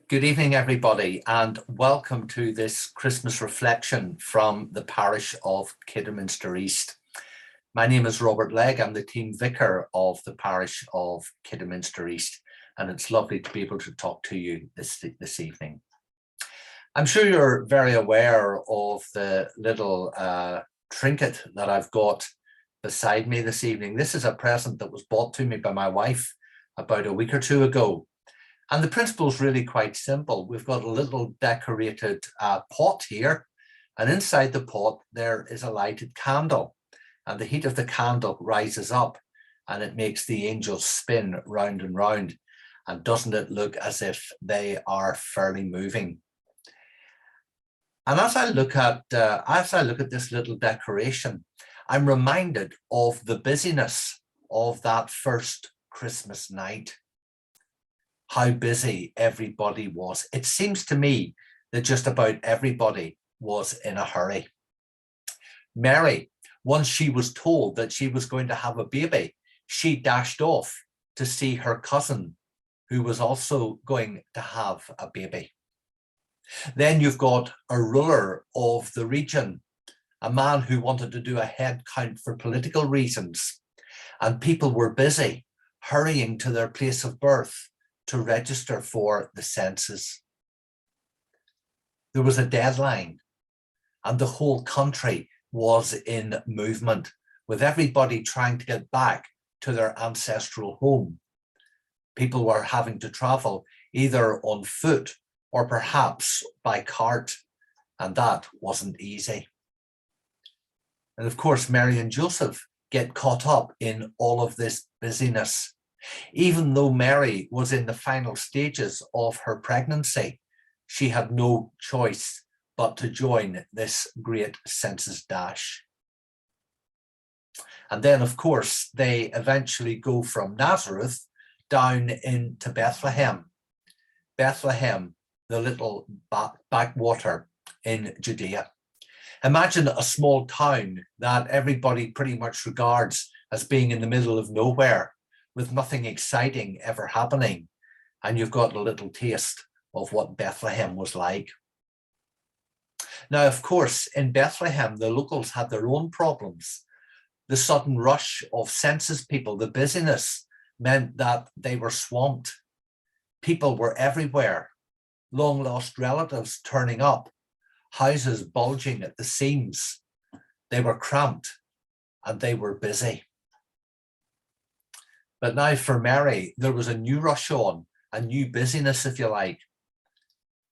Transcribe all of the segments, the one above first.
Good evening, everybody, and welcome to this Christmas reflection from the parish of Kidderminster East. My name is Robert Legge. I'm the team vicar of the parish of Kidderminster East, and it's lovely to be able to talk to you this evening. I'm sure you're very aware of the little trinket that I've got beside me this evening. This is a present that was bought to me by my wife about a week or two ago. And the principle is really quite simple. We've got a little decorated pot here, and inside the pot there is a lighted candle, and the heat of the candle rises up and it makes the angels spin round and round. And doesn't it look as if they are fairly moving? And as I look at this little decoration, I'm reminded of the busyness of that first Christmas night. How busy everybody was. It seems to me that just about everybody was in a hurry. Mary, once she was told that she was going to have a baby, she dashed off to see her cousin, who was also going to have a baby. Then you've got a ruler of the region, a man who wanted to do a head count for political reasons, and people were busy hurrying to their place of birth to register for the census. There was a deadline, and the whole country was in movement, with everybody trying to get back to their ancestral home. People were having to travel either on foot or perhaps by cart, and that wasn't easy. And of course, Mary and Joseph get caught up in all of this busyness. Even though Mary was in the final stages of her pregnancy, she had no choice but to join this great census dash. And then, of course, they eventually go from Nazareth down into Bethlehem. Bethlehem, the little backwater in Judea. Imagine a small town that everybody pretty much regards as being in the middle of nowhere, with nothing exciting ever happening, and you've got a little taste of what Bethlehem was like. Now, of course, in Bethlehem, the locals had their own problems. The sudden rush of census people, the busyness, meant that they were swamped. People were everywhere, long-lost relatives turning up, houses bulging at the seams. They were cramped and they were busy. But now for Mary, there was a new rush on, a new busyness, if you like.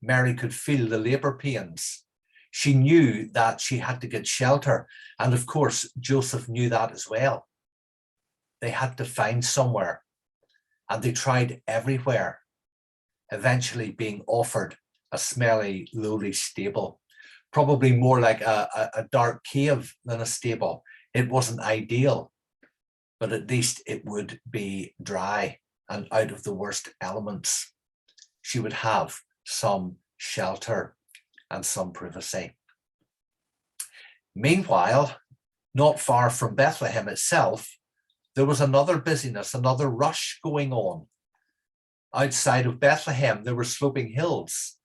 Mary could feel the labour pains. She knew that she had to get shelter. And of course, Joseph knew that as well. They had to find somewhere, and they tried everywhere, eventually being offered a smelly, lowly stable, probably more like a dark cave than a stable. It wasn't ideal, but at least it would be dry and out of the worst elements. She would have some shelter and some privacy. Meanwhile, not far from Bethlehem itself, there was another busyness, another rush going on. Outside of Bethlehem, there were sloping hills.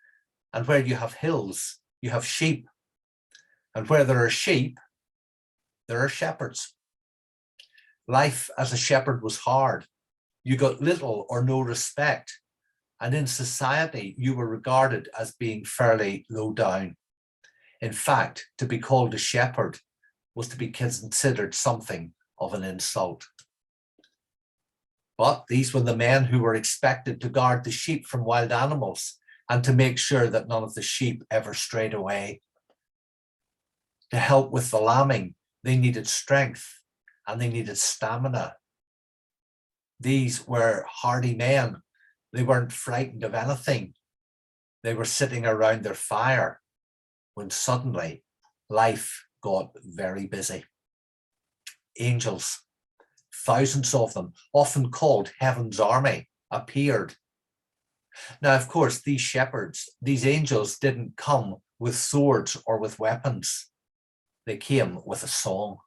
And where you have hills, you have sheep. And where there are sheep, there are shepherds. Life as a shepherd was hard. You got little or no respect. And in society, you were regarded as being fairly low down. In fact, to be called a shepherd was to be considered something of an insult. But these were the men who were expected to guard the sheep from wild animals and to make sure that none of the sheep ever strayed away. To help with the lambing, they needed strength and they needed stamina. These were hardy men. They weren't frightened of anything. They were sitting around their fire when suddenly life got very busy. Angels, thousands of them, often called heaven's army, appeared. Now, of course, these shepherds, these angels didn't come with swords or with weapons. They came with a song.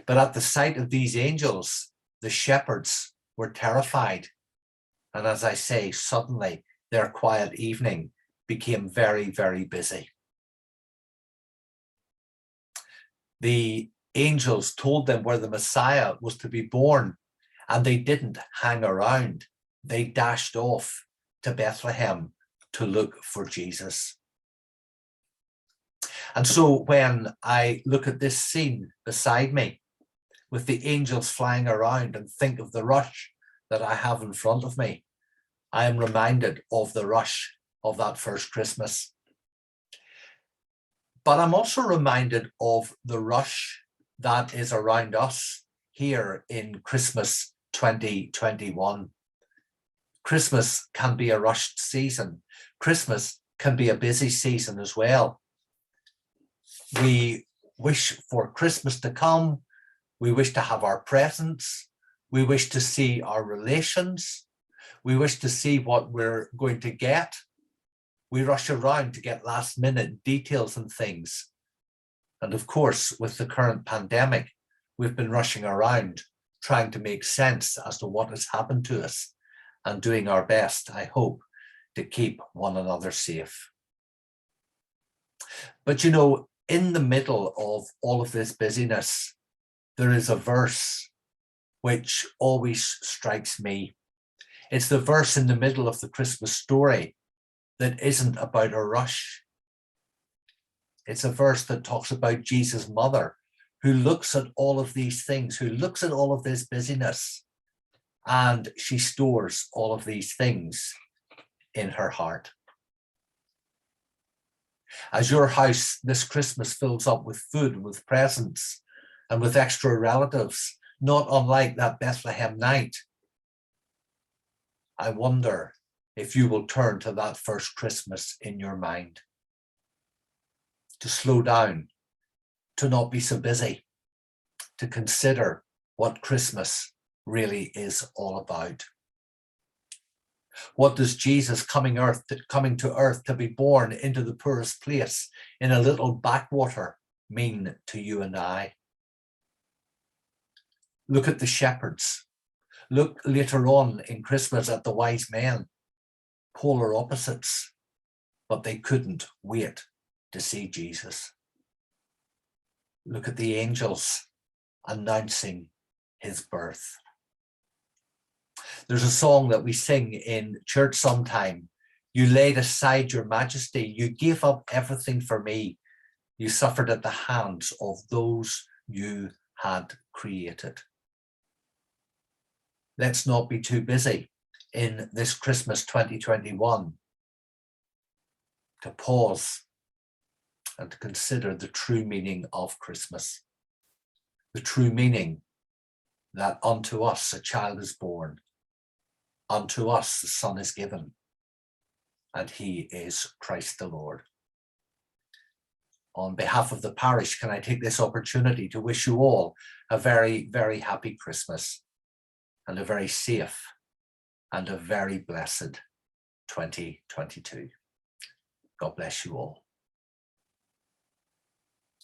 But at the sight of these angels, the shepherds were terrified. And as I say, suddenly their quiet evening became very, very busy. The angels told them where the Messiah was to be born, and they didn't hang around. They dashed off to Bethlehem to look for Jesus. And so when I look at this scene beside me, with the angels flying around, and think of the rush that I have in front of me, I am reminded of the rush of that first Christmas. But I'm also reminded of the rush that is around us here in Christmas 2021. Christmas can be a rushed season. Christmas can be a busy season as well. We wish for Christmas to come. We wish to have our presents. We wish to see our relations. We wish to see what we're going to get. We rush around to get last minute details and things. And of course, with the current pandemic, we've been rushing around trying to make sense as to what has happened to us and doing our best, I hope, to keep one another safe. But you know, in the middle of all of this busyness, there is a verse which always strikes me. It's the verse in the middle of the Christmas story that isn't about a rush. It's a verse that talks about Jesus' mother, who looks at all of these things, who looks at all of this busyness, and she stores all of these things in her heart. As your house this Christmas fills up with food and with presents and with extra relatives, not unlike that Bethlehem night, I wonder if you will turn to that first Christmas in your mind, to slow down, to not be so busy, to consider what Christmas really is all about. What does Jesus coming to earth to be born into the poorest place in a little backwater mean to you and I? Look at the shepherds. Look later on in Christmas at the wise men, polar opposites, but they couldn't wait to see Jesus. Look at the angels announcing his birth. There's a song that we sing in church sometime. You laid aside your majesty. You gave up everything for me. You suffered at the hands of those you had created. Let's not be too busy in this Christmas 2021 to pause and to consider the true meaning of Christmas. The true meaning that unto us a child is born, unto us the Son is given, and he is Christ the Lord. On behalf of the parish, can I take this opportunity to wish you all a very, very happy Christmas and a very safe and a very blessed 2022. God bless you all.